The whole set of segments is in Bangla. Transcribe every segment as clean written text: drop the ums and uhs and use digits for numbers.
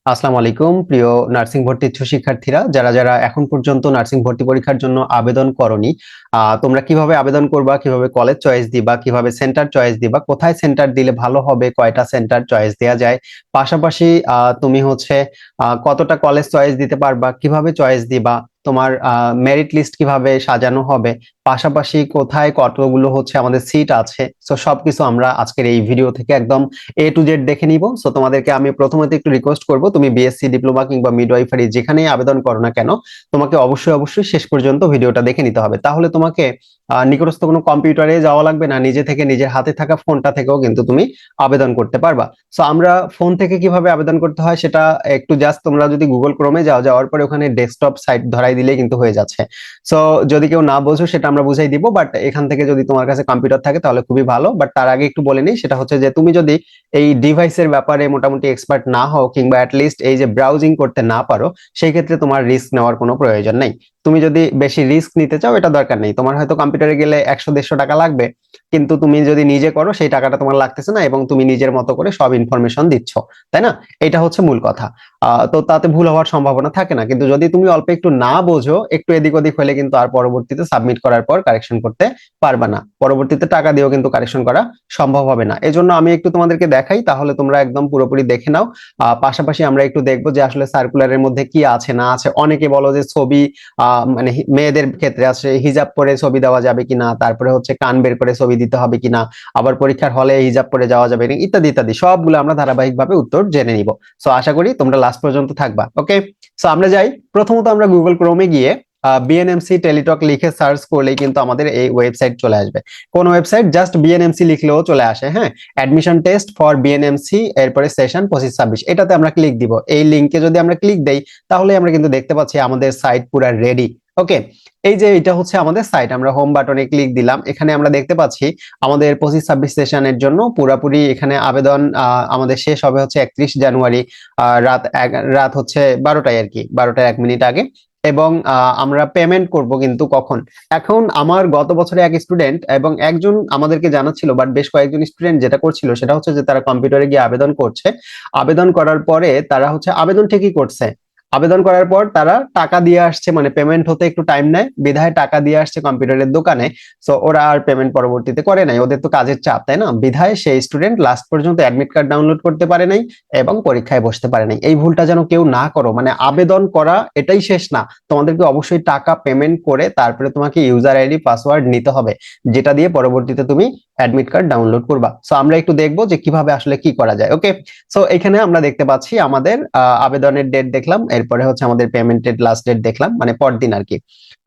আসসালামু আলাইকুম প্রিয় নার্সিং ভর্তি ইচ্ছুক শিক্ষার্থীরা, যারা যারা এখন পর্যন্ত নার্সিং ভর্তি পরীক্ষার জন্য আবেদন করনি, তোমরা কিভাবে আবেদন করবা, কিভাবে কলেজ চয়েস দিবা, কিভাবে সেন্টার চয়েস দিবা, কোথায় সেন্টার দিলে ভালো হবে, কয়টা সেন্টার চয়েস দেওয়া যায়, পাশাপাশি তুমি হচ্ছে কতটা কলেজ চয়েস দিতে পারবা, কিভাবে চয়েস দিবা, তোমার মেরিট লিস্ট কিভাবে সাজানো হবে, পাশাপাশি কোথায় কতগুলো হচ্ছে আমাদের সিট আছে। সো সবকিছু আমরা আজকের এই ভিডিও থেকে একদম A to Z দেখে নিব। সো তোমাদেরকে আমি প্রথমত একটু রিকোয়েস্ট করব, তুমি বিএসসি ডিপ্লোমা কিংবা মিডওয়াইফারি যেখানেই আবেদন করো না কেন, তোমাকে অবশ্যই অবশ্যই শেষ পর্যন্ত ভিডিওটা দেখে নিতে হবে। তাহলে তোমাকে নিকটস্থ কোনো কম্পিউটারে যাওয়া লাগবে না, নিজে থেকে নিজের হাতে থাকা ফোনটা থেকেও কিন্তু তুমি আবেদন করতে পারবা। সো আমরা ফোন থেকে কিভাবে আবেদন করতে হয় সেটা একটু জাস্ট তোমরা যদি গুগল ক্রোমে যাওয়ার পরে ওখানে ডেস্কটপ সাইট ধরাই দিলেই কিন্তু হয়ে যাচ্ছে। সো যদি কেউ না বোঝো সেটা আমরা বুঝাই দিব, বাট এখান থেকে যদি তোমার কাছে কম্পিউটার থাকে তাহলে খুবই ভালো। বাট তার আগে একটু বলে নিই, সেটা হচ্ছে যে তুমি যদি এই ডিভাইসের ব্যাপারে মোটামুটি এক্সপার্ট না হও কিংবা অ্যাটলিস্ট এই যে ব্রাউজিং করতে না পারো, সেই ক্ষেত্রে তোমার রিস্ক নেওয়ার কোনো প্রয়োজন নেই। তুমি যদি বেশি রিস্ক নিতে চাও এটা দরকার নেই, তোমার হয়তো কম্পিউটারে গেলে 100-150 টাকা লাগবে, কিন্তু তুমি যদি নিজে করো সেই টাকাটা তোমার লাগতেছে না এবং তুমি নিজের মতো করে সব ইনফরমেশন দিচ্ছ, তাই না? এটা হচ্ছে মূল কথা। তো তাতে ভুল হওয়ার সম্ভাবনা থাকে না। কিন্তু যদি তুমি অল্প একটু না বোঝো, একটু এদিক ওদিক হলে কিন্তু আর পরবর্তীতে সাবমিট করার পর কারেকশন করতে পারবা না, পরবর্তীতে টাকা দিয়েও কিন্তু কারেকশন করা সম্ভব হবে না। এজন্য আমি একটু তোমাদেরকে দেখাই, তাহলে তোমরা একদম পুরোপুরি দেখে নাও। পাশাপাশি আমরা একটু দেখবো যে আসলে সার্কুলারের মধ্যে কি আছে না আছে। অনেকে বলো যে ছবি মানে মেয়েদের ক্ষেত্রে আছে হিজাব পরে ছবি দেওয়া যাবে কিনা, তারপরে হচ্ছে কান বের করে ছবি দিতে হবে কিনা, আবার পরীক্ষার হলে হিজাব পরে যাওয়া যাবে না, ইত্যাদি ইত্যাদি সবগুলো আমরা ধারাবাহিকভাবে উত্তর জেনে নিব। সো আশা করি তোমরা লাস্ট পর্যন্ত থাকবা। ওকে, সো আমরা যাই। প্রথমত আমরা গুগল ক্রোমে গিয়ে বিএনএমসি টেলিটক লিখে সার্চ করলেই কিন্তু আমাদের এই ওয়েবসাইট চলে আসবে। কোন ওয়েবসাইট? জাস্ট বিএনএমসি লিখলেও চলে আসে। হ্যাঁ, অ্যাডমিশন টেস্ট ফর বিএনএমসি, এরপরে সেশন 25-26, এটাতে আমরা ক্লিক দিব। এই লিংকে যদি আমরা ক্লিক দেই তাহলে আমরা কিন্তু দেখতে পাচ্ছি আমাদের সাইট পুরো রেডি। ওকে, এই যে এটা হচ্ছে আমাদের সাইট, আমরা হোম বাটনে ক্লিক দিলাম, এখানে আমরা দেখতে পাচ্ছি আমাদের 25-26 সেশনের জন্য পুরাপুরি এখানে আবেদন আমাদের শেষ হবে হচ্ছে 31 জানুয়ারি রাত হচ্ছে 12টায়, আর কি 12টার 1 মিনিট আগে। এবং আমরা পেমেন্ট করব কিন্তু কখন? এখন আমার গত বছরে এক স্টুডেন্ট এবং একজন আমাদেরকে জানাচ্ছিল, বাট বেশ কয়েকজন স্টুডেন্ট যেটা করছিল সেটা হচ্ছে যে তারা কম্পিউটারে গিয়ে আবেদন করছে। আবেদন করার পরে তারা হচ্ছে আবেদন ঠিকই করছে, আবেদন করার পর তারা টাকা দিয়ে আসছে, মানে পেমেন্ট হতে একটু টাইম নেয় বিধায় টাকা দিয়ে আসছে কম্পিউটারের দোকানে। সো ওরা আর পেমেন্ট পরবর্তীতে করে নাই, ওদের তো কাজের চাপ, তাই না? বিধায় সেই স্টুডেন্ট লাস্ট পর্যন্ত অ্যাডমিট কার্ড ডাউনলোড করতে পারে নাই এবং পরীক্ষায় বসতে পারে নাই। এই ভুলটা যেন কেউ না করো, মানে আবেদন করা এটাই শেষ না, তোমাদেরকে অবশ্যই টাকা পেমেন্ট করে তারপরে তোমাকে ইউজার আইডি পাসওয়ার্ড নিতে হবে, যেটা দিয়ে পরবর্তীতে তুমি অ্যাডমিট কার্ড ডাউনলোড করবা। সো আমরা একটু দেখবো যে কিভাবে আসলে কি করা যায়। ওকে, সো এখানে আমরা দেখতে পাচ্ছি আমাদের আবেদনের ডেট দেখলাম, এরপরে হচ্ছে আমাদের পেমেন্টেড লাস্ট ডেট দেখলাম, মানে পরদিন আর কি।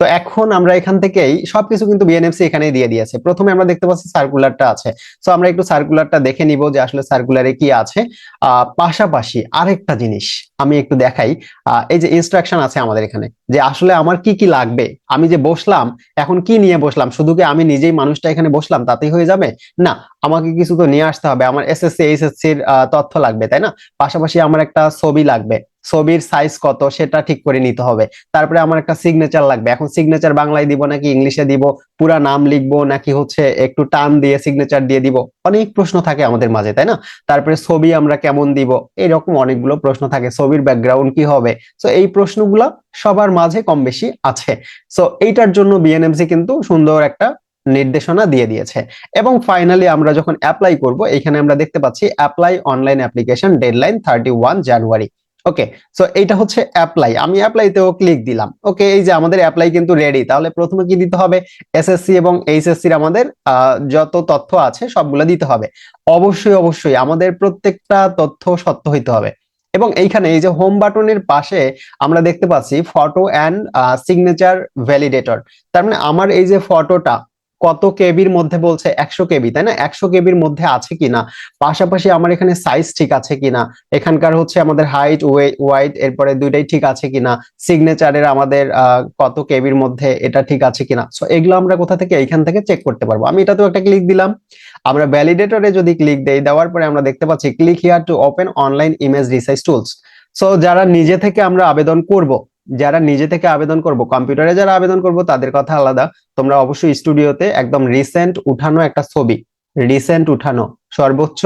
তো এখন আমরা এখান থেকেই সবকিছু কিন্তু বিএনএফসি এখানেই দিয়ে দিয়েছে। প্রথমে আমরা দেখতে পাচ্ছি সার্কুলারটা আছে। সো আমরা একটু সার্কুলারটা দেখে নিব যে আসলে সার্কুলারে কি আছে। পাশাপাশি আরেকটা জিনিস আমি একটু দেখাই, এই যে ইনস্ট্রাকশন আছে আমাদের এখানে, যে আসলে আমার কি কি লাগবে। আমি যে বসলাম, এখন কি নিয়ে বসলাম? শুধু কি আমি নিজেই মানুষটা এখানে বসলাম তাতেই হয়ে যাবে? না, আমাকে কিছু তো নিয়ে আসতে হবে। আমার এসএসসি এইচএসসির তথ্য লাগবে, তাই না? পাশাপাশি আমার একটা ছবি লাগবে, ছবির সাইজ কত সেটা ঠিক করে নিতে হবে। তারপরে আমার একটা সিগনেচার লাগবে। এখন সিগনেচার বাংলায় দিব নাকি ইংলিশে দিব, পুরা নাম লিখবো নাকি হচ্ছে একটু টান দিয়ে সিগনেচার দিয়ে দিব, অনেক প্রশ্ন থাকে আমাদের মাঝে, তাই না? তারপরে ছবি আমরা কেমন দিব, এরকম অনেকগুলো প্রশ্ন থাকে। ছবির ব্যাকগ্রাউন্ড কি হবে? সো এই প্রশ্নগুলো সবার মাঝে কম বেশি আছে। সো এইটার জন্য বিএনএমসি কিন্তু সুন্দর একটা নির্দেশনা দিয়ে দিয়েছে। এবং ফাইনালি আমরা যখন অ্যাপ্লাই করব, এখানে আমরা দেখতে পাচ্ছি অ্যাপ্লাই অনলাইন অ্যাপ্লিকেশন ডেডলাইন 31 জানুয়ারি। ওকে, সো এইটা হচ্ছে অ্যাপ্লাই। আমি অ্যাপ্লাইতেও ক্লিক দিলাম। ওকে, এই যে আমাদের অ্যাপ্লাই কিন্তু রেডি। তাহলে প্রথমে কি দিতে হবে? এসএসসি এবং এইচএসসির আমাদের যত তথ্য আছে সবগুলো দিতে হবে। অবশ্যই অবশ্যই আমাদের প্রত্যেকটা তথ্য সত্য হইতে হবে। এবং এইখানে এই যে হোম বাটনের পাশে আমরা দেখতে পাচ্ছি ফটো অ্যান্ড সিগনেচার ভ্যালিডেটর। তার মানে আমার এই যে ফটোটা কত কেবির মধ্যে বলছে, 100 কেবি, তাই না? 100 কেবির মধ্যে আছে কিনা, পাশাপাশি আমার এখানে সাইজ ঠিক আছে কিনা, এখানকার হচ্ছে আমাদের হাইট ওয়াইট এরপরে দুইটাই ঠিক আছে কিনা, সিগনেচারের আমাদের কত কেবির মধ্যে এটা ঠিক আছে কিনা। সো এগুলো আমরা কোথা থেকে? এইখান থেকে চেক করতে পারবো। আমি এটাতেও একটা ক্লিক দিলাম। আমরা ভ্যালিডেটরে যদি ক্লিক দেই, দেওয়ার পরে আমরা দেখতে পাচ্ছি click here to open online image resize tools. So যারা নিজে থেকে আমরা আবেদন করব, যারা নিজে থেকে আবেদন করব, কম্পিউটারে যারা আবেদন করব তাদের কথা আলাদা। তোমরা অবশ্যই স্টুডিওতে একদম রিসেন্ট উঠানো একটা ছবি, রিসেন্ট উঠানো, সর্বোচ্চ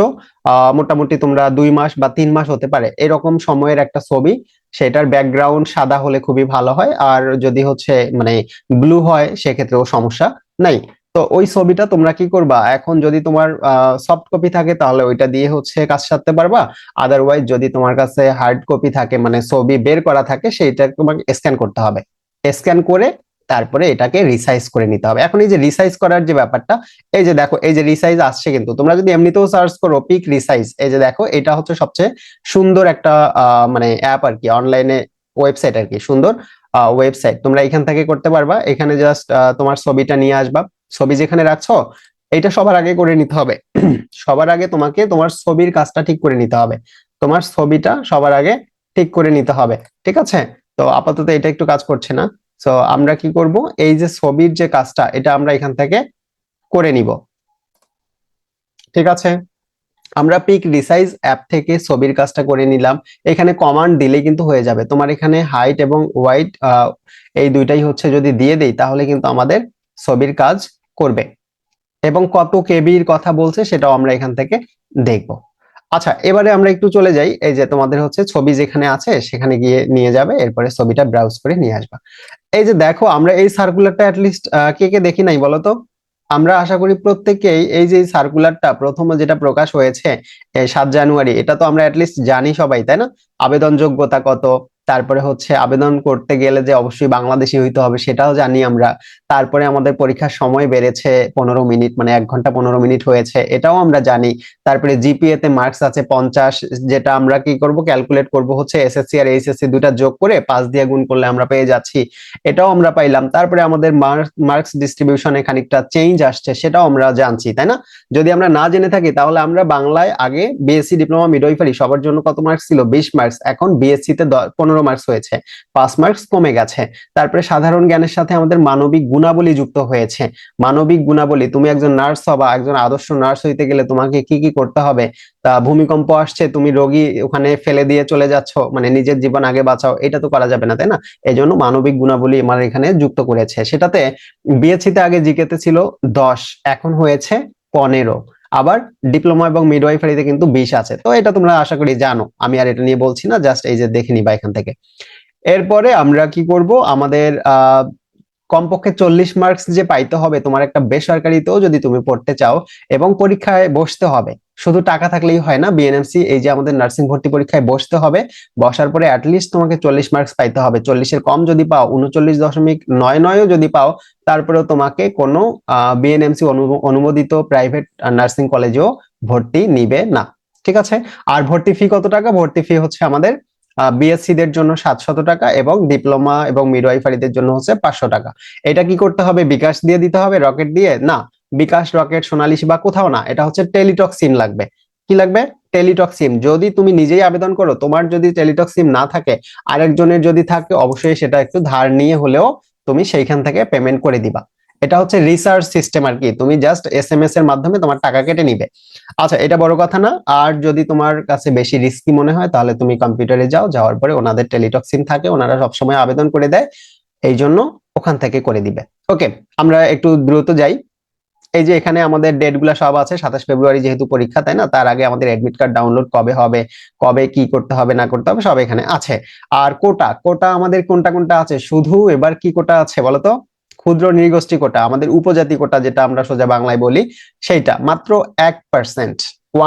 মোটামুটি তোমরা 2 মাস বা 3 মাস হতে পারে এরকম সময়ের একটা ছবি। সেটার ব্যাকগ্রাউন্ড সাদা হলে খুবই ভালো হয়, আর যদি হচ্ছে মানে ব্লু হয় সেক্ষেত্রেও সমস্যা নাই। তো ওই ছবিটা তোমরা কি করবা, এখন যদি তোমার সফট কপি থাকে তাহলে ওইটা দিয়ে হচ্ছে কাজ সারতে পারবা। আদারওয়াইজ যদি তোমার কাছে হার্ড কপি থাকে, মানে ছবি বের করা থাকে, সেইটা তোমাকে স্ক্যান করতে হবে। স্ক্যান করে তারপরে এটাকে রিসাইজ করে নিতে হবে। এখন এই যে রিসাইজ করার যে ব্যাপারটা, এই যে দেখো এই যে রিসাইজ আসছে, কিন্তু তোমরা যদি এমনিতেও সার্চ করো পিক রিসাইজ, এই যে দেখো এটা হচ্ছে সবচেয়ে সুন্দর একটা মানে অ্যাপ আর কি, অনলাইনে ওয়েবসাইট আর কি, সুন্দর ওয়েবসাইট। তোমরা এখান থেকে করতে পারবা। এখানে জাস্ট তোমার ছবিটা নিয়ে আসবা, ছবি যেখানে রাখছো এইটা সবার আগে করে নিতে হবে। সবার আগে তোমাকে তোমার ছবির কাজটা ঠিক করে নিতে হবে, তোমার ছবিটা সবার আগে ঠিক করে নিতে হবে। ঠিক আছে, তো আপাতত এটা একটু কাজ করছে না। তো আমরা কি করব, এই যে ছবির যে কাজটা এটা আমরা এখান থেকে করে নিব। ঠিক আছে, আমরা পিক রিসাইজ অ্যাপ থেকে ছবির কাজটা করে নিলাম। এখানে কমান্ড দিলে কিন্তু হয়ে যাবে। তোমার এখানে হাইট এবং ওয়াইট এই দুইটাই হচ্ছে যদি দিয়ে দেই তাহলে কিন্তু আমাদের ছবির কাজ করবে। এবং কত কেবির কথা বলছে সেটাও আমরা এখান থেকে দেখব। আচ্ছা, এবারে আমরা একটু চলে যাই, এই যে তোমাদের হচ্ছে ছবি যেখানে আছে সেখানে গিয়ে নিয়ে যাবে, এরপরে ছবিটা ব্রাউজ করে নিয়ে আসবা। এই যে দেখো আমরা এই সার্কুলারটা অ্যাটলিস্ট কে কে দেখি নাই বলো তো? আমরা আশা করি প্রত্যেককেই এই যে সার্কুলারটা প্রথমে যেটা প্রকাশ হয়েছে 7 জানুয়ারি, এটা তো আমরা অ্যাটলিস্ট জানি সবাই, তাই না? আবেদন যোগ্যতা কত, তারপরে হচ্ছে আবেদন করতে গেলে যে অবশ্যই বাংলাদেশি হইতে হবে সেটাও জানি আমরা। তারপরে আমাদের পরীক্ষার সময় বেড়েছে 15 মিনিট, মানে 1 ঘন্টা 15 মিনিট হয়েছে, এটাও আমরা জানি। তারপরে জিপিএ তে মার্কস আছে 50, যেটা আমরা কি করব, ক্যালকুলেট করব হচ্ছে এসএসসি আর এইচএসসি দুটা যোগ করে 5 দিয়ে গুণ করলে আমরা পেয়ে যাচ্ছি, এটাও আমরা পাইলাম। তারপরে আমাদের মার্কস ডিস্ট্রিবিউশনে খানিকটা চেঞ্জ আসছে, সেটাও আমরা জানছি, তাই না? যদি আমরা না জেনে থাকি তাহলে আমরা বাংলায় আগে বিএসসি ডিপ্লোমা মিডওয়াইফারি সবার জন্য কত মার্কস ছিল, 20 মার্কস, এখন বিএসসি তে 15 মার্কস হয়েছে, 5 মার্কস কমে গেছে। তারপরে সাধারণ জ্ঞানের সাথে আমাদের মানবিক গুণাবলী যুক্ত হয়েছে। মানবিক গুণাবলী, তুমি একজন নার্স হবা, একজন আদর্শ নার্স হইতে গেলে তোমাকে কি কি করতে হবে। তা ভূমিকম্প আসছে, তুমি রোগী ওখানে ফেলে দিয়ে চলে যাচ্ছ, মানে নিজের জীবন আগে বাঁচাও, এটা তো করা যাবে না, তাই না? এই জন্য মানবিক গুণাবলী আমার এখানে যুক্ত করেছে। সেটাতে বিএসসিতে আগে জিকেতে ছিল 10, এখন হয়েছে 15। আবার ডিপ্লোমা এবং মিডওয়াইফারিতে কিন্তু 20 আছে। তো এটা তোমরা আশা করি জানো, আমি আর এটা নিয়ে বলছি না, জাস্ট এই যে দেখে নিবা এখান থেকে। এরপরে আমরা কি করব, আমাদের কমপক্ষে 40 মার্কস যে পাইতে হবে তোমার একটা বেসরকারিতেও যদি তুমি পড়তে চাও এবং পরীক্ষায় বসতে হবে। শুধু টাকা থাকলেই হয় না, বিএনএমসি এই যে আমাদের নার্সিং ভর্তি পরীক্ষায় বসতে হবে, বসার পরে অ্যাটলিস্ট তোমাকে 40 মার্কস পাইতে হবে। 40-এর কম যদি পাও, 39.99ও যদি পাও, তারপরেও তোমাকে কোনো বিএনএমসি অনুমোদিত প্রাইভেট নার্সিং কলেজেও ভর্তি নিবে না। ঠিক আছে, আর ভর্তি ফি কত টাকা? ভর্তি ফি হচ্ছে আমাদের বিএসসি দের জন্য 700 টাকা এবং ডিপ্লোমা এবং মিডওয়াইফারিদের জন্য হচ্ছে 500 টাকা। এটা কি করতে হবে, বিকাশ দিয়ে দিতে হবে, রকেট দিয়ে না? বিকাশ, রকেট, সোনালী বা কোথাও না, এটা হচ্ছে টেলিটক সিম লাগবে। কি লাগবে? টেলিটক সিম। যদি তুমি নিজেই আবেদন করো, তোমার যদি টেলিটক সিম না থাকে, আরেকজনের যদি থাকে, অবশ্যই সেটা একটু ধার নিয়ে হলেও তুমি সেইখান থেকে পেমেন্ট করে দিবা। এটা হচ্ছে রিসার্চ সিস্টেম আর কি, তুমি জাস্ট এসএমএস এর মাধ্যমে তোমার টাকা কেটে নিবে। আচ্ছা, এটা বড় কথা না। আর যদি তোমার কাছে বেশি রিস্কি মনে হয় তাহলে তুমি কম্পিউটারে যাও, যাওয়ার পরে ওনাদের টেলিটক সিম থাকে, ওনারা সবসময় আবেদন করে দেয়, এই জন্য ওখান থেকে করে দিবে। ওকে, আমরা একটু দ্রুত যাই। এই যে এখানে আমাদের ডেট গুলা সব আছে, 27 ফেব্রুয়ারি যেহেতু পরীক্ষা, তাই না? তার আগে আমাদের অ্যাডমিট কার্ড ডাউনলোড কবে হবে, কবে কি করতে হবে না করতে হবে, সব এখানে আছে। আর কোটা, কোটা আমাদের কোনটা কোনটা আছে, শুধু এবার কি কোটা আছে বলতো? ক্ষুদ্র নৃগোষ্ঠী কোটা, আমাদের উপজাতি কোটা যেটা আমরা সোজা বাংলায় বলি, সেইটা মাত্র 1%,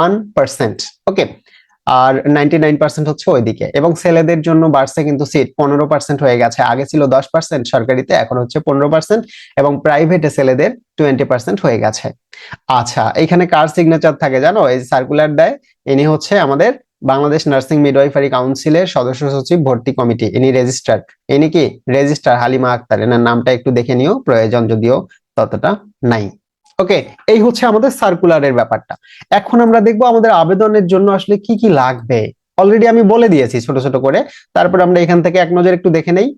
1%। ওকে, আর 99% হচ্ছে ওইদিকে। এবং ছেলেদের জন্য বাড়ছে কিন্তু সিট 15% হয়ে গেছে, আগে ছিল 10% সরকারিতে, এখন হচ্ছে 15%, এবং প্রাইভেটে ছেলেদের 20% হয়ে গেছে। আচ্ছা, এখানে কার সিগনেচার থাকে জানো? এই সার্কুলার দেয়, ইনি হচ্ছে আমাদের বাংলাদেশ নার্সিং মিডওয়াইফারি কাউন্সিলের সদস্য সচিব ভর্তি কমিটি, ইনি রেজিস্ট্রার। ইনি কি রেজিস্ট্রার হালিমা আক্তার, এনার নামটা একটু দেখে নিও প্রয়োজন, যদিও ততটা নাই। ওকে, এই হচ্ছে আমাদের সার্কুলারের ব্যাপারটা। এখন আমরা দেখবো আমাদের আবেদনের জন্য আসলে কি কি লাগবে। অলরেডি আমি বলে দিয়েছি ছোট ছোট করে, তারপর আমরা এখান থেকে এক নজর একটু দেখে নেই।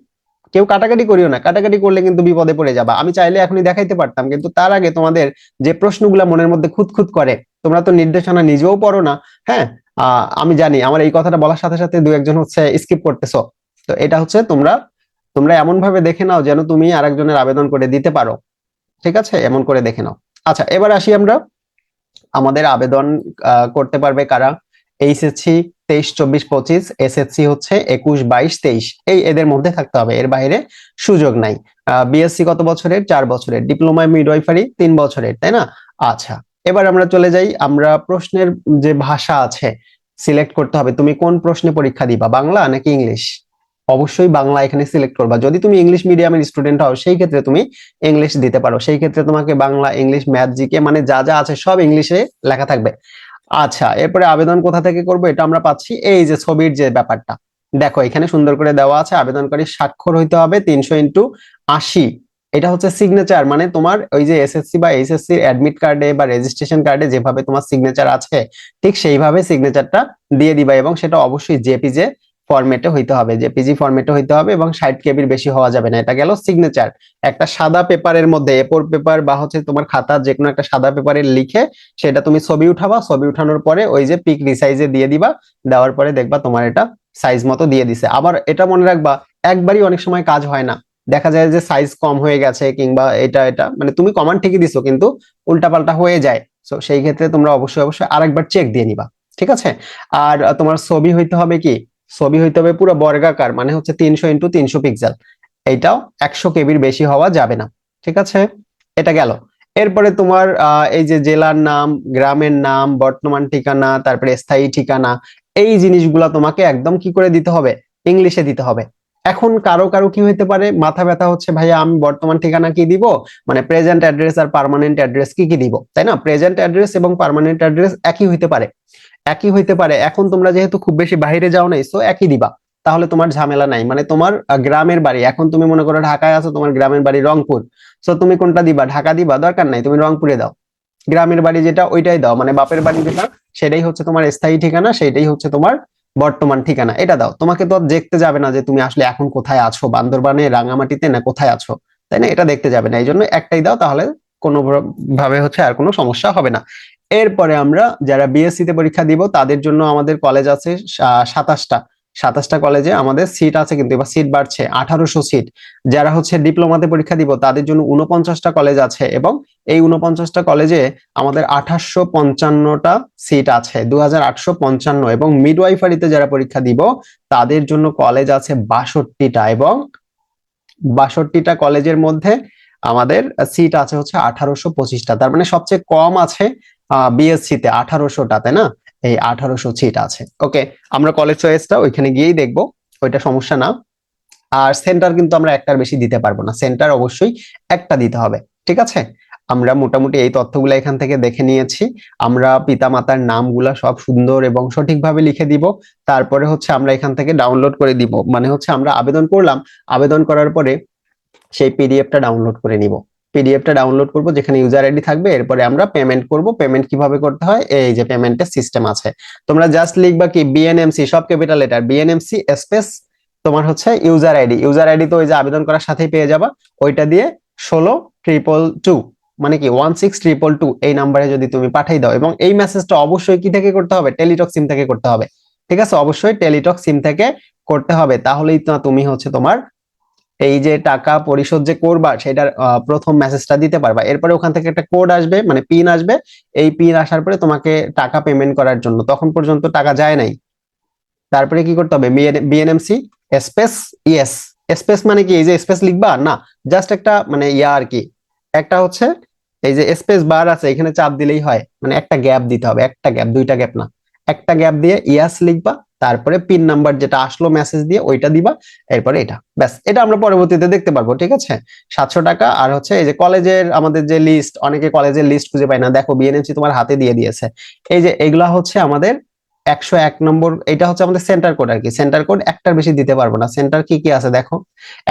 কেউ কাটাকাটি করিও না, কাটাকাটি করলে কিন্তু বিপদে পড়ে যাবা। আমি চাইলে এখনই দেখাইতে পারতাম, কিন্তু তার আগে তোমাদের যে প্রশ্নগুলা মনের মধ্যে খুঁতখুত করে, তোমরা তো নির্দেশনা নিজেও পড়ো না। হ্যাঁ, আমি জানি আমার এই কথাটা বলার সাথে সাথে দু একজন হচ্ছে স্কিপ করতেছো। তো এটা হচ্ছে তোমরা তোমরা এমন ভাবে দেখে নাও যেন তুমি আরেকজনের আবেদন করে দিতে পারো। ঠিক আছে, এমন করে দেখে নাও। আচ্ছা, এবার আসি আমরা আমাদের আবেদন করতে পারবে কারা? এইচএসসি 23-24-25, এসএসসি হচ্ছে 21-22-23, এদের মধ্যে থাকতে হবে, এর বাইরে সুযোগ নাই। বিএসসি কত বছরের? 4 বছরের। ডিপ্লোমা মিডওয়াইফারি 3 বছরের, তাই না? আচ্ছা, এবার আমরা চলে যাই, আমরা প্রশ্নের যে ভাষা আছে সিলেক্ট করতে হবে। তুমি কোন প্রশ্নে পরীক্ষা দিবা, বাংলা নাকি ইংলিশ? অবশ্যই বাংলা এখানে সিলেক্ট করবা। যদি তুমি ইংলিশ মিডিয়ামের স্টুডেন্ট হও সেই ক্ষেত্রে তুমি ইংলিশ দিতে পারো, সেই ক্ষেত্রে তোমাকে বাংলা, ইংলিশ, ম্যাথ, জিকে মানে যা যা আছে সব ইংলিশে লেখা থাকবে। আচ্ছা, এরপরে আবেদন কোথা থেকে করব এটা আমরা পাচ্ছি এই যে ছবির যে ব্যাপারটা, দেখো এখানে সুন্দর করে দেওয়া আছে, আবেদনকারী স্বাক্ষর হইতে হবে 300x80। এটা হচ্ছে সিগনেচার, মানে তোমার ওই যে এসএসসি বা এইচএসসি অ্যাডমিট কার্ডে বা রেজিস্ট্রেশন কার্ডে যেভাবে তোমার সিগনেচার আছে ঠিক সেইভাবে সিগনেচারটা দিয়ে দিবা, এবং সেটা অবশ্যই জেপিজে ফরম্যাটে হইতে হবে, জেপিজি ফরম্যাটে হইতে হবে, এবং 60 কেবির বেশি হওয়া যাবে না। এটা গেল সিগনেচার। একটা সাদা পেপারের মধ্যে, এ4 পেপার বা হচ্ছে তোমার খাতা যে কোনো একটা সাদা পেপারে লিখে সেটা তুমি ছবি উঠাবা, ছবি উঠানোর পরে ওই যে পিক রিসাইজে দিয়ে দিবা, দেওয়ার পরে দেখবা তোমার এটা সাইজ মতো দিয়ে দিছে। আবার এটা মনে রাখবা, একবারই অনেক সময় কাজ হয় না, দেখা যায় যে সাইজ কম হয়ে গেছে কিংবা এটা মানে তুমি কমান্ড ঠিকই দিছো কিন্তু উল্টাপাল্টা হয়ে যায়। তো সেই ক্ষেত্রে তোমরা অবশ্যই আরেকবার চেক দিয়ে নিবা, ঠিক আছে? আর তোমার ছবি হইতে হবে কি, ছবি হইতে হবে পুরো বর্গাকার, মানে হচ্ছে 300x300 পিক্সেল। এইটাও 100 কেবির বেশি হওয়া যাবে না, ঠিক আছে? এটা গেল। এরপরে তোমার এই যে জেলার নাম, গ্রামের নাম, বর্তমান ঠিকানা, তারপরে স্থায়ী ঠিকানা, এই জিনিসগুলা তোমাকে একদম কি করে দিতে হবে, ইংলিশে দিতে হবে। এখন কারো কারো কি হইতে পারে, মাথা ব্যথা হচ্ছে, ভাইয়া আমি বর্তমান ঠিকানা কি দিব, মানে প্রেজেন্ট অ্যাড্রেস আর পার্মানেন্ট অ্যাড্রেস কি দিব, তাই না? প্রেজেন্ট অ্যাড্রেস এবং পার্মানেন্ট অ্যাড্রেস একই হইতে পারে, একই হইতে পারে। এখন তোমরা যেহেতু খুব বেশি বাইরে যাও নাই, সো একই দিবা, তাহলে তোমার ঝামেলা নাই। মানে তোমার গ্রামের বাড়ি, এখন তুমি মনে করো ঢাকায় আছো, তোমার গ্রামের বাড়ি রংপুর, সো তুমি কোনটা দিবা, ঢাকা দিবা, দরকার নাই, তুমি রংপুরে দাও। গ্রামের বাড়ি যেটা ওইটাই দাও, মানে বাপের বাড়ি যেটা সেটাই হচ্ছে তোমার স্থায়ী ঠিকানা, সেটাই হচ্ছে তোমার বর্তমান ঠিকানা, এটা দাও। তোমাকে তো দেখতে যাবে না যে তুমি আসলে এখন কোথায় আছো, বান্দরবানে, রাঙামাটিতে না কোথায় আছো, তাই না? এটা দেখতে যাবে না, এই জন্য একটাই দাও, তাহলে কোনো ভাবে হচ্ছে আর কোনো সমস্যা হবে না। এরপরে আমরা যারা বিএসসি তে পরীক্ষা দিব তাদের জন্য আমাদের কলেজ আছে 27টা, 27টা কলেজে আমাদের সিট আছে, কিন্তু এবার সিট বাড়ছে, 1800 সিট। যারা হচ্ছে ডিপ্লোমাতে পরীক্ষা দিব তাদের জন্য 49টা কলেজ আছে, এবং এই 49টা কলেজে আমাদের 2855টা সিট আছে, 2855। এবং মিডওয়াইফারিতে যারা পরীক্ষা দিব তাদের জন্য কলেজ আছে 62টা, এবং 62টা কলেজের মধ্যে আমাদের সিট আছে হচ্ছে 1825টা। তার মানে সবচেয়ে কম আছে বিএসসি তে 1800টা, তাই না? এই 1800 সিট আছে। ওকে, আমরা কলেজ চয়েসটা ওইখানে গিয়েই দেখবো, ওইটা সমস্যা না। আর সেন্টার কিন্তু আমরা একটার বেশি দিতে পারবো না, সেন্টার অবশ্যই একটা দিতে হবে, ঠিক আছে? আমরা মোটামুটি এই তথ্যগুলো এখান থেকে দেখে নিয়েছি। আমরা পিতামাতার নামগুলা সব সুন্দর এবং সঠিকভাবে লিখে দিব, তারপরে হচ্ছে আমরা এখান থেকে ডাউনলোড করে দিব, মানে হচ্ছে আমরা আবেদন করলাম, আবেদন করার পরে সেই পিডিএফটা ডাউনলোড করে নিব, পিডিএফটা ডাউনলোড করব যেখানে ইউজার আইডি থাকবে। এরপরে আমরা পেমেন্ট করব। পেমেন্ট কিভাবে করতে হয়, এই যে পেমেন্টের সিস্টেম আছে, তোমরা জাস্ট লিখবা কি বিএনএমসি, সব ক্যাপিটাল লেটার, বিএনএমসি স্পেস তোমার হচ্ছে ইউজার আইডি, ইউজার আইডি তো ওই যে আবেদন করার সাথেই পেয়ে যাবা, ওইটা দিয়ে 16 222 মানে কি 16 222 এই নাম্বারে যদি তুমি পাঠাই দাও, এবং এই মেসেজটা অবশ্যই কি থেকে করতে হবে, টেলিটক সিম থেকে করতে হবে, ঠিক আছে? অবশ্যই টেলিটক সিম থেকে করতে হবে, তাহলেই তো তুমি হচ্ছে তোমার এই যে টাকা পরিশোধ যে করবা সেটার প্রথম মেসেজটা দিতে পারবা। এরপরে ওখান থেকে একটা কোড আসবে, মানে পিন আসবে, এই পিন আসার পরে তোমাকে টাকা পেমেন্ট করার জন্য, তখন পর্যন্ত টাকা যায় নাই, তারপরে কি করতে হবে, বিএনএমসি স্পেস ইয়েস। স্পেস মানে কি এই যে স্পেস লিখবা না, জাস্ট একটা মানে ইয়া আর কি, একটা হচ্ছে এই যে স্পেস বার আছে এখানে চাপ দিলেই হয়, মানে একটা গ্যাপ দিতে হবে, একটা গ্যাপ, দুইটা গ্যাপ না, একটা গ্যাপ দিয়ে ইয়াস লিখবা, তারপরে পিন নাম্বার যেটা আসলো মেসেজ দিয়ে ওইটা দিবা, এরপরে এটা ব্যাস। এটা আমরা পরবর্তীতে দেখতে পারবো, ঠিক আছে? 700 টাকা। আর হচ্ছে এই যে কলেজের আমাদের যে লিস্ট, অনেকে কলেজের লিস্ট খুঁজে পায় না, দেখো বিএনএমসি তোমার হাতে দিয়ে দিয়েছে, এই যে এগুলা হচ্ছে আমাদের 101 নম্বর, এটা হচ্ছে আমাদের সেন্টার কোড আর কি, সেন্টার কোড একটার বেশি দিতে পারবো না। সেন্টার কি কি আছে দেখো,